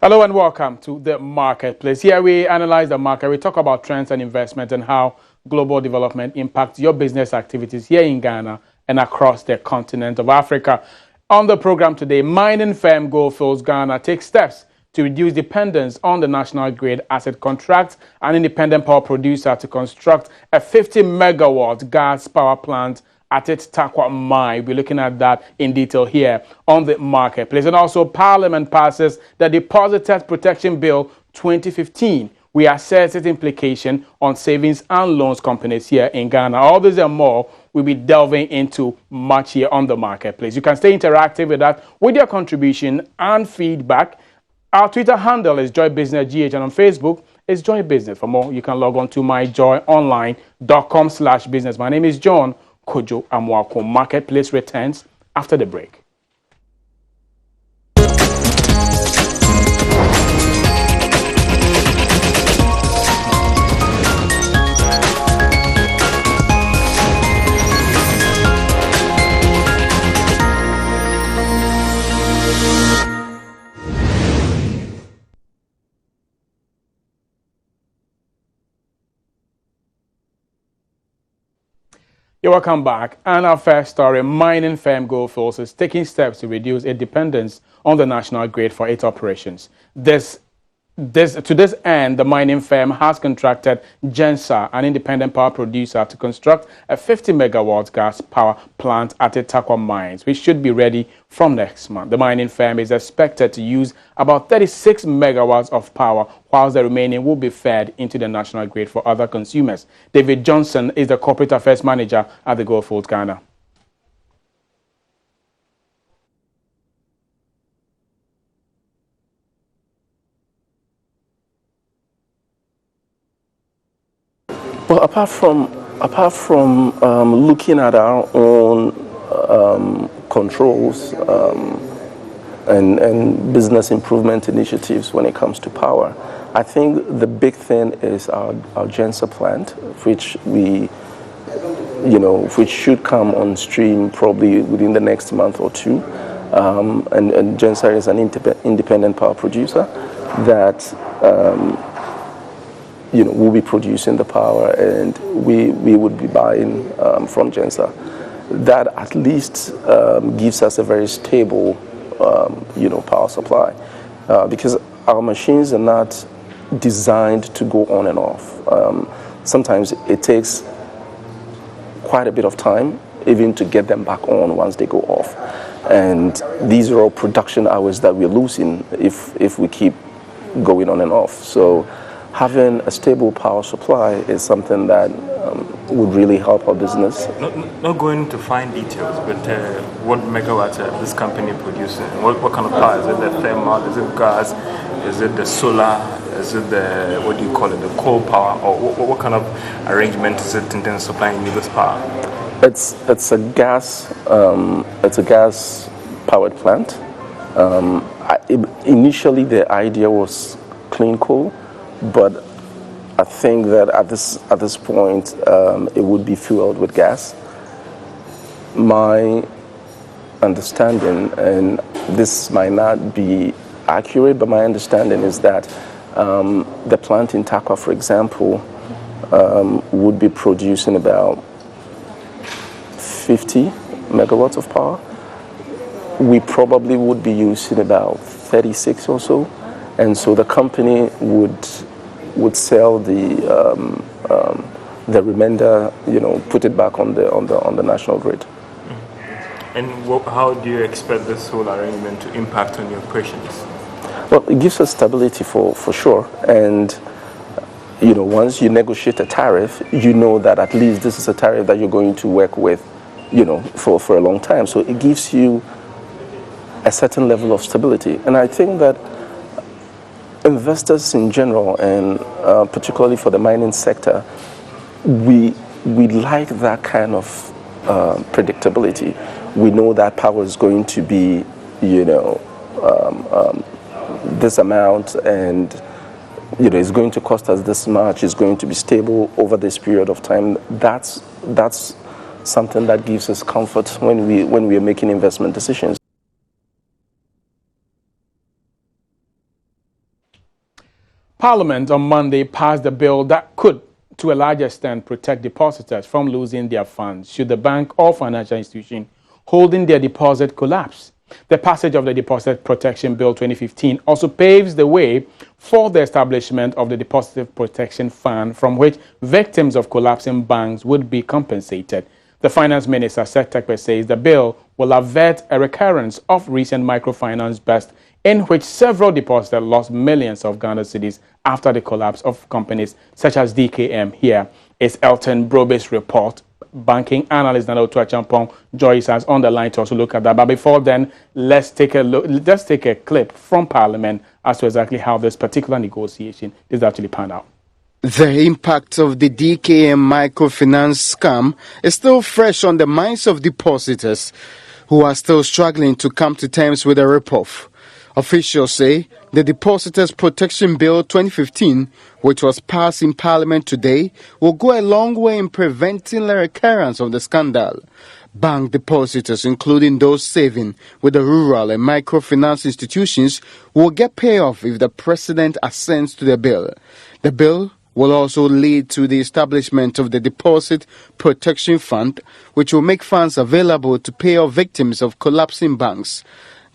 Hello and welcome to the marketplace. Here we analyze the market. We talk about trends and investment and how global development impacts your business activities here in Ghana and across the continent of Africa. On the program today, mining firm Goldfields Ghana takes steps to reduce dependence on the national grid as it contracts an independent power producer to construct a 50 megawatt gas power plant at its Takwa mine. We're looking at that in detail here on the marketplace. And also, Parliament passes the Depositors Protection Bill 2015. We assess its implication on savings and loans companies here in Ghana. All this and more we'll be delving into much here on the marketplace. You can stay interactive with that with your contribution and feedback. Our Twitter handle is JoyBusinessGH, and on Facebook is Joy Business. For more, you can log on to myjoyonline.com/business. My name is John Kojo Amwako. Marketplace returns after the break. You're welcome back. And our first story, mining firm Goldfields is taking steps to reduce its dependence on the national grid for its operations. To this end, the mining firm has contracted Gensa, an independent power producer, to construct a 50 megawatt gas power plant at its Takwa mines, which should be ready from next month. The mining firm is expected to use about 36 megawatts of power, whilst the remaining will be fed into the national grid for other consumers. David Johnson is the corporate affairs manager at the Goldfields Ghana. Well, apart from looking at our own controls and business improvement initiatives when it comes to power, I think the big thing is our Gensa plant, which which should come on stream probably within the next month or two. And Gensa is an independent power producer that we'll be producing the power, and we would be buying from Gensa. That at least gives us a very stable, power supply, because our machines are not designed to go on and off. Sometimes it takes quite a bit of time even to get them back on once they go off, and these are all production hours that we're losing if we keep going on and off. So having a stable power supply is something that would really help our business. Not going to fine details, but what megawatts this company producing? What kind of power? Is it the thermal? Is it gas? Is it the solar? Is it the, what do you call it, the coal power? Or what kind of arrangement is it in terms of supplying you this power? It's a gas powered plant. Initially, the idea was clean coal, but I think that at this point it would be fueled with gas. My understanding, and this might not be accurate, but my understanding is that the plant in Takwa, for example, would be producing about 50 megawatts of power. We probably would be using about 36 or so, and so the company would sell the remainder, put it back on the national grid. And how do you expect this whole arrangement to impact on your operations? Well, it gives us stability for sure, and once you negotiate a tariff, you know that at least this is a tariff that you're going to work with, for a long time. So it gives you a certain level of stability, and I think that investors in general, and particularly for the mining sector, we like that kind of predictability. We know that power is going to be, this amount, and it's going to cost us this much. It's going to be stable over this period of time. That's something that gives us comfort when we are making investment decisions. Parliament on Monday passed a bill that could, to a large extent, protect depositors from losing their funds should the bank or financial institution holding their deposit collapse. The passage of the Deposit Protection Bill 2015 also paves the way for the establishment of the Deposit Protection Fund, from which victims of collapsing banks would be compensated. The Finance Minister, Seth Terkper, says the bill will avert a recurrence of recent microfinance bust in which several depositors lost millions of Ghana cedis after the collapse of companies such as DKM. Here is Elton Brobe's report. Banking analyst Nana Otuachampong joins us on the line to also look at that. But before then, let's take a look. Let's take a clip from Parliament as to exactly how this particular negotiation is actually panned out. The impact of the DKM microfinance scam is still fresh on the minds of depositors who are still struggling to come to terms with a rip-off. Officials say the Depositors Protection Bill 2015, which was passed in Parliament today, will go a long way in preventing the recurrence of the scandal. Bank depositors, including those saving with the rural and microfinance institutions, will get payoff if the President assents to the bill. The bill will also lead to the establishment of the Deposit Protection Fund, which will make funds available to pay off victims of collapsing banks.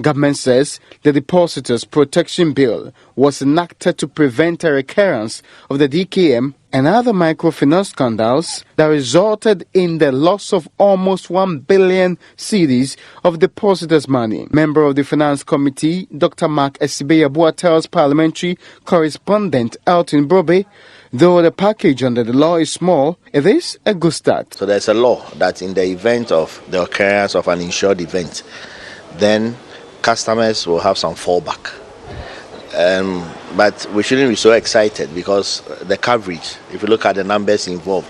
Government says the Depositors Protection Bill was enacted to prevent a recurrence of the DKM and other microfinance scandals that resulted in the loss of almost 1 billion cedis of depositors' money. Member of the Finance Committee, Dr. Mark Esibe-Yabua, tells parliamentary correspondent Elton Brobe, though the package under the law is small, it is a good start. So there's a law that in the event of the occurrence of an insured event, then customers will have some fallback. But we shouldn't be so excited because the coverage, if you look at the numbers involved,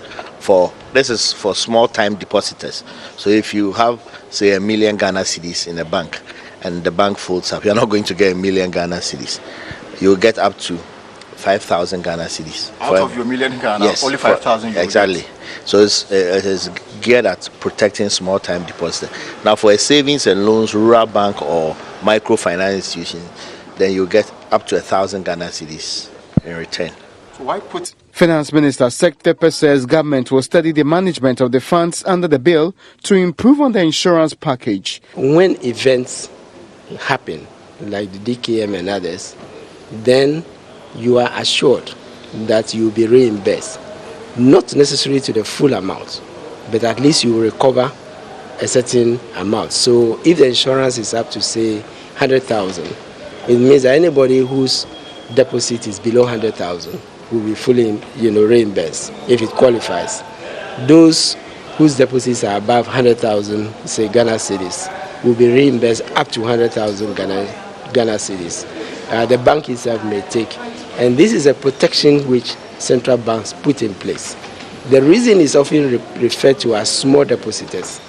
this is for small-time depositors. So if you have, say, 1 million Ghana cedis in a bank and the bank folds up, you're not going to get 1 million Ghana cedis. You'll get up to 5,000 Ghana cedis. Out of your million Ghana, yes, only 5,000 exactly. So it is geared at protecting small-time depositors. Now, for a savings and loans, rural bank or microfinance institution, then you get up to 1,000 Ghana cedis in return. So why put... Finance Minister Seth Terkper says government will study the management of the funds under the bill to improve on the insurance package. When events happen, like the DKM and others, then you are assured that you will be reimbursed. Not necessarily to the full amount, but at least you will recover a certain amount. So if the insurance is up to, say, 100,000, it means that anybody whose deposit is below 100,000 will be fully, reimbursed if it qualifies. Those whose deposits are above 100,000, say Ghana cedis, will be reimbursed up to 100,000 Ghana cedis. The bank itself may take. And this is a protection which central banks put in place. The reason is often referred to as small depositors,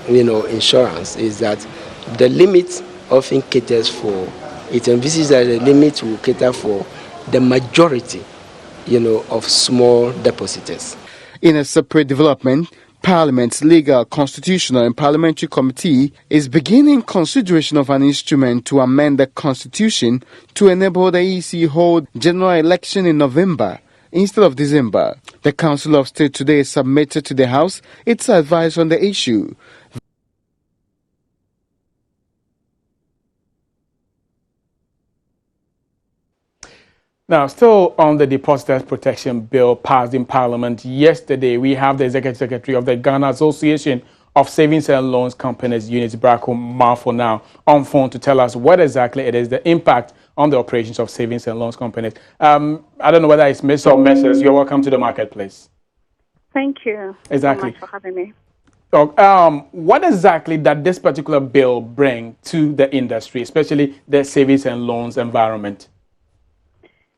insurance, is that the limit often caters for, it envisages that the limit will cater for the majority, of small depositors. In a separate development, Parliament's Legal, Constitutional and Parliamentary Committee is beginning consideration of an instrument to amend the Constitution to enable the EC hold general election in November instead of December. The Council of State today submitted to the House its advice on the issue. Now, still on the Depositors Protection Bill passed in Parliament yesterday, we have the Executive Secretary of the Ghana Association of Savings and Loans Companies, Unit Brako Marfo, now on phone to tell us what exactly it is, the impact on the operations of savings and loans companies. I don't know whether it's Miss or Mrs. You're welcome to the marketplace. Thank you exactly so much for having me. What exactly does this particular bill bring to the industry, especially the savings and loans environment?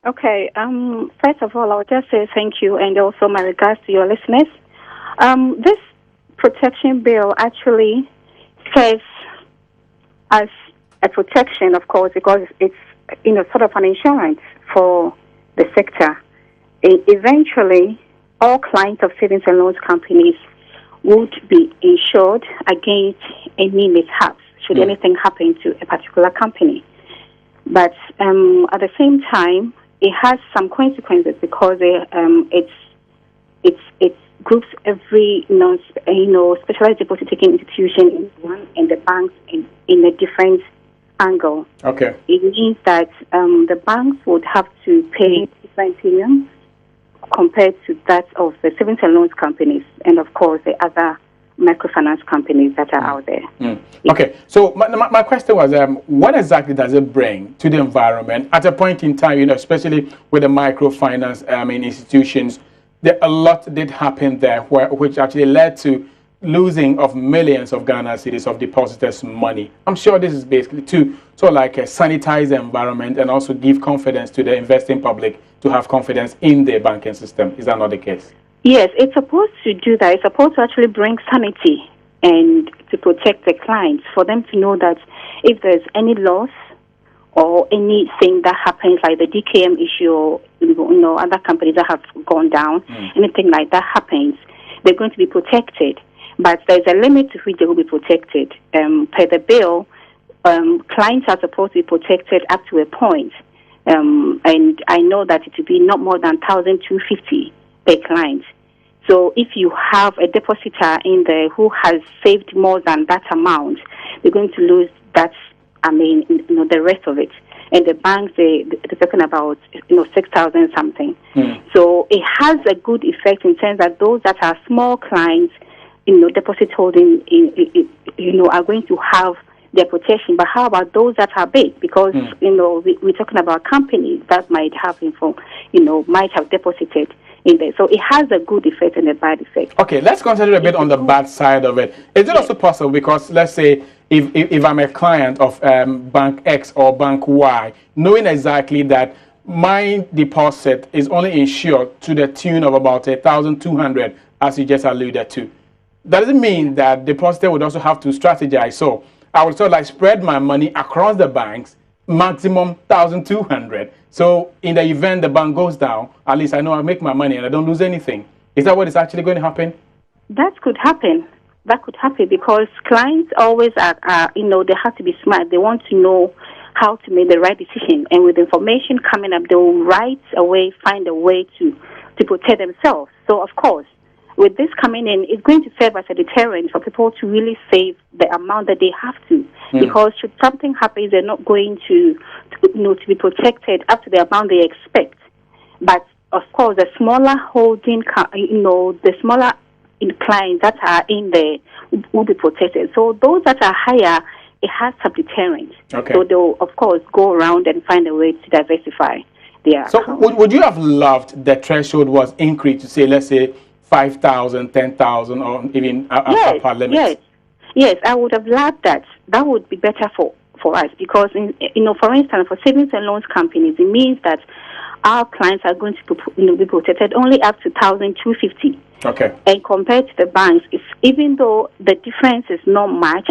Okay. First of all, I'll just say thank you and also my regards to your listeners. This protection bill actually serves as a protection, of course, because it's sort of an insurance for the sector. Eventually, all clients of savings and loans companies would be insured against any mishaps should anything happen to a particular company. But at the same time, it has some consequences because it groups every specialized deposit taking institution in one and the banks in a different angle. Okay. It means that the banks would have to pay different premiums compared to that of the savings and loans companies and, of course, the other microfinance companies that are out there. Okay, so my question was, what exactly does it bring to the environment at a point in time, especially with the microfinance institutions? A lot did happen there, which actually led to losing of millions of Ghana cedis of depositors' money. I'm sure this is basically to sort of like sanitize the environment and also give confidence to the investing public to have confidence in the banking system. Is that not the case? Yes, it's supposed to do that. It's supposed to actually bring sanity and to protect the clients, for them to know that if there's any loss or anything that happens, like the DKM issue or other companies that have gone down, anything like that happens, they're going to be protected. But there's a limit to which they will be protected. Per the bill, clients are supposed to be protected up to a point. And I know that it will be not more than 1,250 per client. So if you have a depositor in there who has saved more than that amount, they're going to lose that, the rest of it. And the banks, they're talking about, 6,000 something. So it has a good effect in terms that those that are small clients, deposit holding, are going to have their protection. But how about those that are big? Because, we're talking about companies that might have might have deposited in there. So it has a good effect and a bad effect. Okay, let's concentrate a bit on the bad side of it. Is it also possible, because let's say if I'm a client of Bank X or Bank Y, knowing exactly that my deposit is only insured to the tune of about 1,200, as you just alluded to, does it mean that depositor would also have to strategize? So I would sort of like spread my money across the banks, maximum 1,200. So in the event the bank goes down, at least I know I make my money and I don't lose anything. Is that what is actually going to happen? That could happen. That could happen because clients always are they have to be smart. They want to know how to make the right decision. And with information coming up, they will find a way to protect themselves. So, of course, with this coming in, it's going to serve as a deterrent for people to really save the amount that they have to. Because should something happen, they're not going to be protected up to the amount they expect. But, of course, the smaller holding, the smaller clients that are in there will be protected. So those that are higher, it has some deterrent. Okay. So they'll, of course, go around and find a way to diversify their So would you have loved the threshold was increased to say, let's say, 5,000, 10,000, or even upper limits? Yes, I would have loved that. That would be better for us because, for instance, for savings and loans companies, it means that our clients are going to be protected only up to 1,250. Okay. And compared to the banks, even though the difference is not much,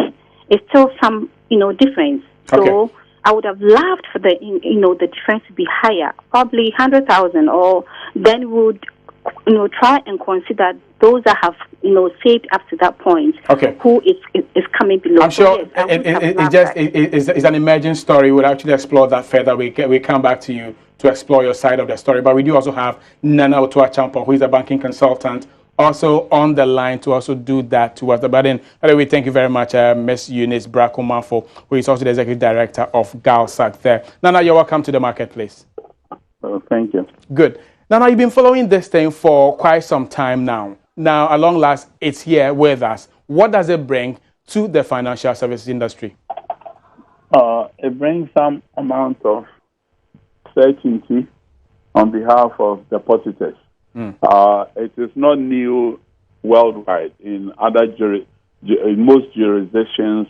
it's still some, difference. So okay. I would have loved for the difference to be higher, probably 100,000, or then would try and consider those that have saved up to that point. Okay. Who is coming below. I'm sure it's an emerging story. We'll actually explore that further. We come back to you to explore your side of the story. But we do also have Nana Otuachampo, who is a banking consultant, also on the line to also do that to us. But then, anyway, thank you very much, Ms. Eunice Brakumafo, who is also the Executive Director of GALSAC there. Nana, you're welcome to the marketplace. Thank you. Good. Nana, you've been following this thing for quite some time now. Now, at long last, it's here with us. What does it bring to the financial services industry? It brings some amount of certainty on behalf of depositors. It is not new worldwide. In in most jurisdictions,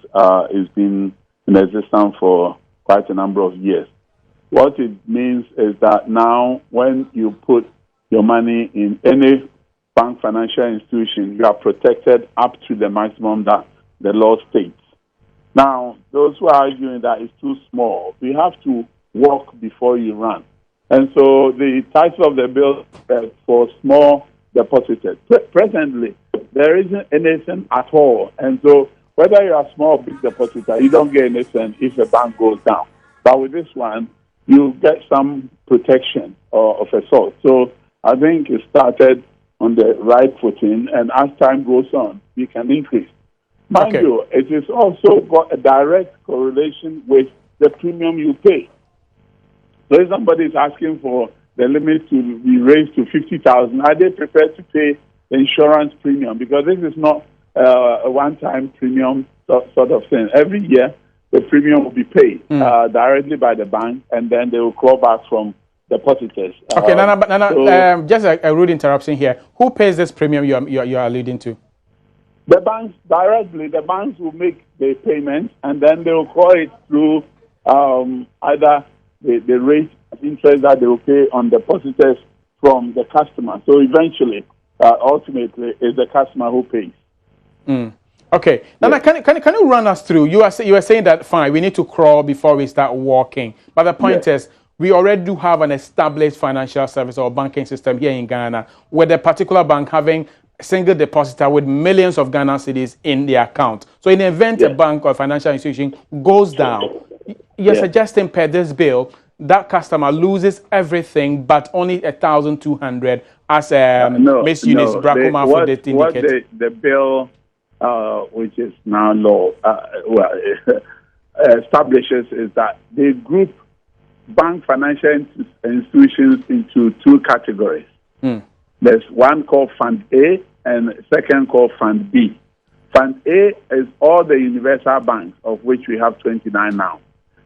it's been in existence for quite a number of years. What it means is that now when you put your money in any bank financial institution, you are protected up to the maximum that the law states. Now, those who are arguing that it's too small, we have to walk before you run. And so the title of the bill is for small depositors. Presently, there isn't anything at all. And so whether you're a small or big depositor, you don't get anything if the bank goes down. But with this one, you get some protection of a sort. So I think it started on the right footing, and as time goes on, we can increase. Mind you, it is also got a direct correlation with the premium you pay. So if somebody is asking for the limit to be raised to 50,000, are they prepared to pay the insurance premium? Because this is not a one-time premium sort of thing. Every year, the premium will be paid directly by the bank, and then they will claw back from depositors. Okay, Nana, so, just a rude interruption here. Who pays this premium you are alluding to? The banks directly. The banks will make the payment, and then they will call it through either the rate of interest that they will pay on depositors from the customer. So eventually, ultimately, it's the customer who pays. Okay. Nana, can you run us through? You are saying that fine, we need to crawl before we start walking. But the point is, we already do have an established financial service or banking system here in Ghana, with a particular bank having a single depositor with millions of Ghana cedis in the account. So in the event a bank or financial institution goes down, you're suggesting per this bill, that customer loses everything but only 1,200 as Miss Eunice Brakuma for the indicate. The bill, which is now law, establishes is that they group bank financial institutions into two categories. There's one called Fund A and second called Fund B. Fund A is all the universal banks, of which we have 29 now.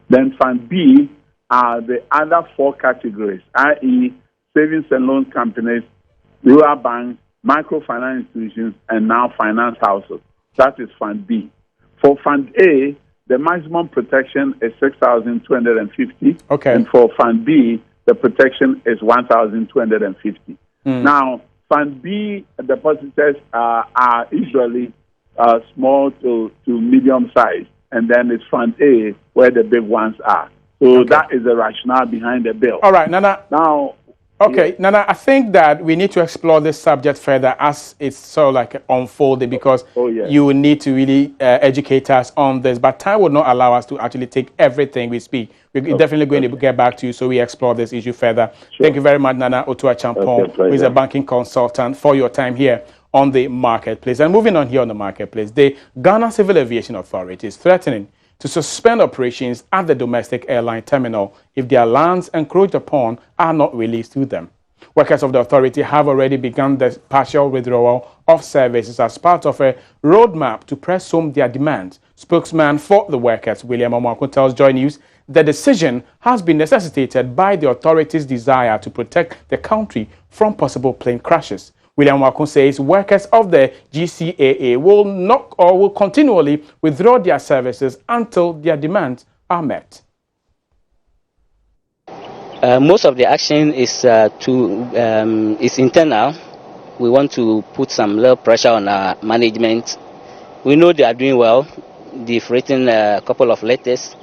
Then Fund B are the other four categories, i.e. savings and loan companies, rural banks, microfinance institutions, and now finance houses. That is Fund B. For Fund A, the maximum protection is 6,250. Okay. And for Fund B, the protection is 1,250. Now, Fund B depositors are usually small to medium size, and then it's Fund A where the big ones are. So that is the rationale behind the bill. All right, Nana. Now, Nana, I think that we need to explore this subject further as it's sort of like unfolding, because you will need to really educate us on this. But time would not allow us to actually take everything we speak. We're definitely going to get back to you so we explore this issue further. Thank you very much, Nana Otua Champong, who is a banking consultant, for your time here on the Marketplace. And moving on here on the Marketplace, the Ghana Civil Aviation Authority is threatening to suspend operations at the domestic airline terminal if their lands encroached upon are not released to them. Workers of the authority have already begun the partial withdrawal of services as part of a roadmap to press home their demands. Spokesman for the workers, William Omoako, tells Joy News the decision has been necessitated by the authorities' desire to protect the country from possible plane crashes. William Wakun says workers of the GCAA will continually withdraw their services until their demands are met. Most of the action is internal. We want to put some little pressure on our management. We know they are doing well. They've written a couple of letters,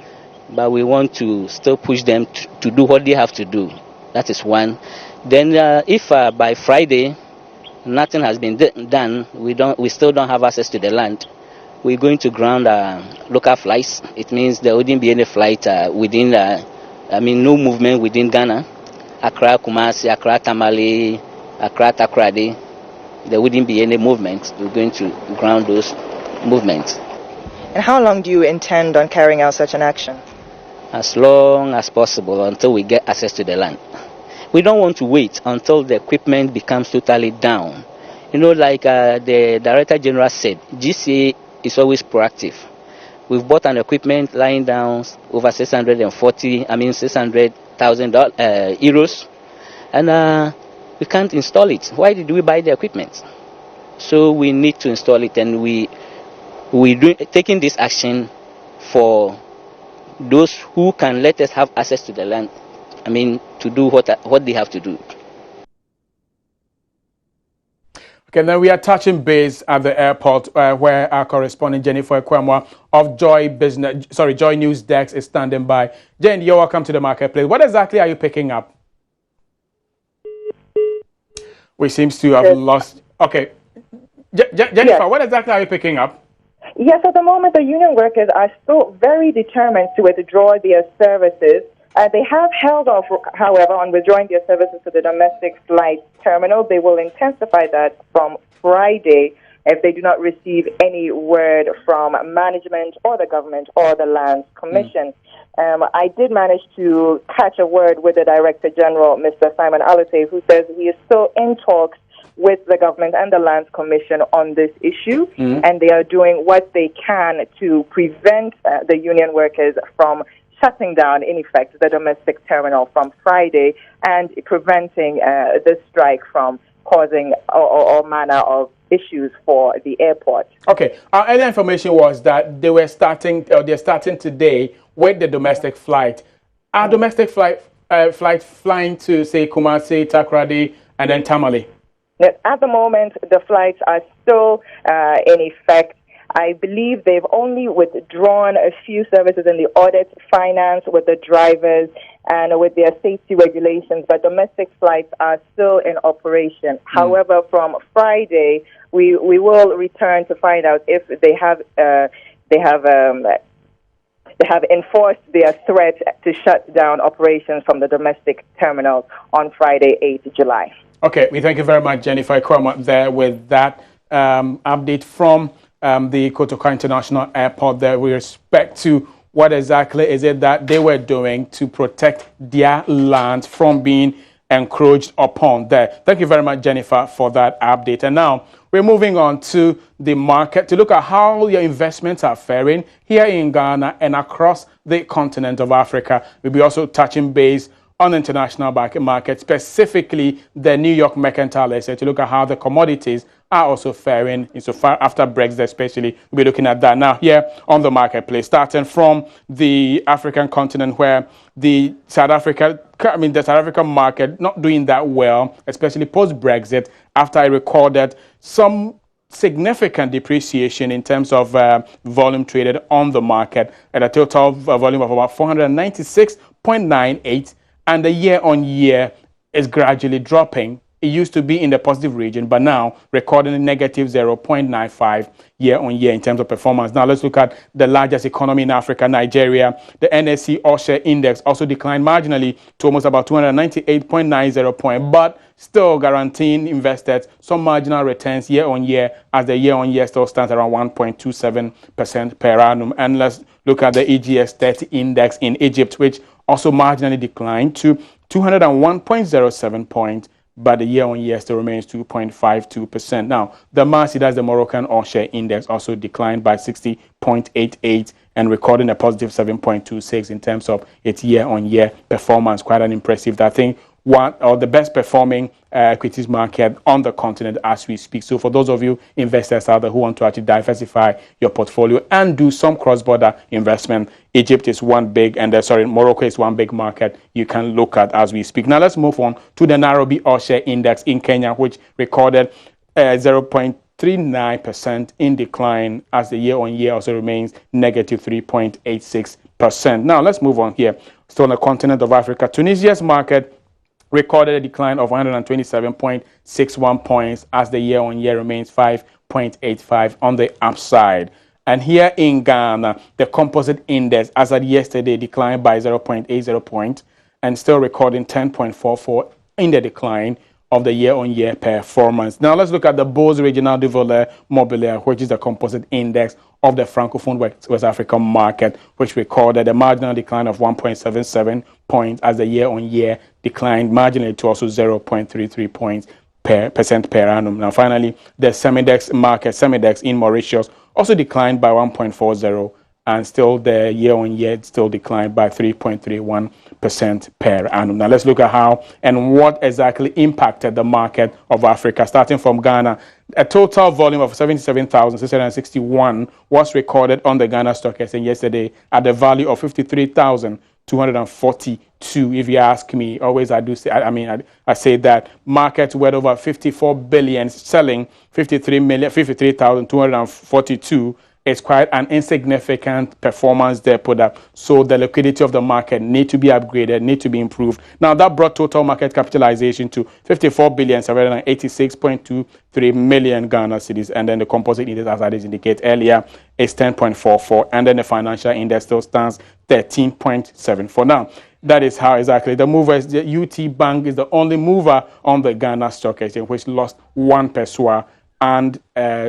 but we want to still push them to do what they have to do. That is one. Then if by Friday nothing has been done, we still don't have access to the land, we're going to ground local flights. It means there wouldn't be any flight within, no movement within Ghana. Accra, Kumasi, Accra, Tamale, Accra, Takoradi, there wouldn't be any movement. We're going to ground those movements. And how long do you intend on carrying out such an action? As long as possible, until we get access to the land. We don't want to wait until the equipment becomes totally down. Like the Director General said, GCA is always proactive. We've bought an equipment lying down over 600,000 euros, and we can't install it. Why did we buy the equipment? So we need to install it, and we taking this action for those who can let us have access to the land. To do what they have to do. Okay, then we are touching base at the airport where our correspondent Jennifer Ekwamwa of Joy News Desk is standing by. Jen, you're welcome to the Marketplace. What exactly are you picking up? We seem to have lost. Okay, Jennifer, what exactly are you picking up? Yes, at the moment the union workers are still very determined to withdraw their services They have held off, however, on withdrawing their services to the domestic flight terminal. They will intensify that from Friday if they do not receive any word from management or the government or the Lands Commission. I did manage to catch a word with the Director General, Mr. Simon Alate, who says he is still in talks with the government and the Lands Commission on this issue, and they are doing what they can to prevent the union workers from shutting down, in effect, the domestic terminal from Friday and preventing the strike from causing all manner of issues for the airport. Okay. Our earlier information was that they're starting today with the domestic flight. Are domestic flights flying to, say, Kumasi, Takoradi, and then Tamale? At the moment, the flights are still in effect. I believe they've only withdrawn a few services in the audit, finance, with the drivers, and with their safety regulations, but domestic flights are still in operation. However, from Friday, we will return to find out if they have enforced their threat to shut down operations from the domestic terminals on Friday, 8th July. Okay, we thank you very much, Jennifer Kwama, there with that update from the Kotoka International Airport there with respect to what exactly is it that they were doing to protect their land from being encroached upon there. Thank you very much, Jennifer, for that update. And now we're moving on to the market to look at how your investments are faring here in Ghana and across the continent of Africa. We'll be also touching base on the international market, specifically the New York Mercantile Exchange, to look at how the commodities are also faring insofar after Brexit, especially. We'll be looking at that now here on the marketplace, starting from the African continent, where the South African market not doing that well, especially post-Brexit, after I recorded some significant depreciation in terms of volume traded on the market at a total volume of about 496.98, and the year-on-year is gradually dropping. It used to be in the positive region, but now recording a negative 0.95 year-on-year in terms of performance. Now let's look at the largest economy in Africa, Nigeria. The NSE All-Share Index also declined marginally to almost about 298.90 points, but still guaranteeing investors some marginal returns year-on-year, as the year-on-year still stands around 1.27% per annum. And let's look at the EGX 30 index in Egypt, which also marginally declined to 201.07 points, but the year-on-year still remains 2.52%. Now, the MASI, that's the Moroccan All-Share Index, also declined by 60.88 and recording a positive 7.26 in terms of its year-on-year performance. Quite an impressive, I think, one of the best performing equities market on the continent as we speak. So for those of you investors out there who want to actually diversify your portfolio and do some cross-border investment, Egypt is one big, Morocco is one big market you can look at as we speak. Now let's move on to the Nairobi All-Share Index in Kenya, which recorded 0.39% in decline, as the year-on-year also remains negative 3.86%. Now let's move on here. Still on the continent of Africa, Tunisia's market recorded a decline of 127.61 points, as the year-on-year remains 5.85 on the upside. And here in Ghana, the composite index as of yesterday declined by 0.80 points and still recording 10.44 in the decline of the year-on-year performance. Now let's look at the Bose Regional de Valeur Mobilier, which is the composite index of the Francophone West African market, which recorded a marginal decline of 1.77 points, as the year-on-year declined marginally to also 0.33 points percent per annum. Now finally, the Semidex market, Semidex in Mauritius, also declined by 1.40, and still the year-on-year still declined by 3.31% per annum. Now let's look at how and what exactly impacted the market of Africa. Starting from Ghana, a total volume of 77,661 was recorded on the Ghana Stock Exchange yesterday at the value of 53,242. If you ask me, always I do say, I say that markets worth over 54 billion selling 53,242 is quite an insignificant performance they put up. So the liquidity of the market need to be upgraded, need to be improved. Now that brought total market capitalization to 54,786.23 million Ghana cedis, and then the composite index, as I did indicate earlier, is 10.44, and then the financial index still stands 13.74. Now, That is how exactly. The mover is the UT Bank is the only mover on the Ghana Stock Exchange, which lost 1 peswa and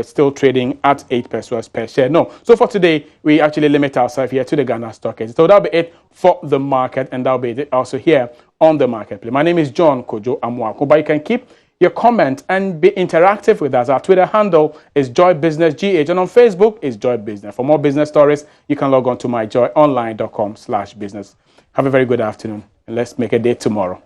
still trading at 8 pesos per share. No. So for today, we actually limit ourselves here to the Ghana Stock Exchange. So that'll be it for the market, and that'll be it also here on the marketplace. My name is John Kojo Amwako, but you can keep your comment and be interactive with us. Our Twitter handle is Joy Business GH, and on Facebook is Joy Business. For more business stories, you can log on to myjoyonline.com/business. Have a very good afternoon, and let's make a date tomorrow.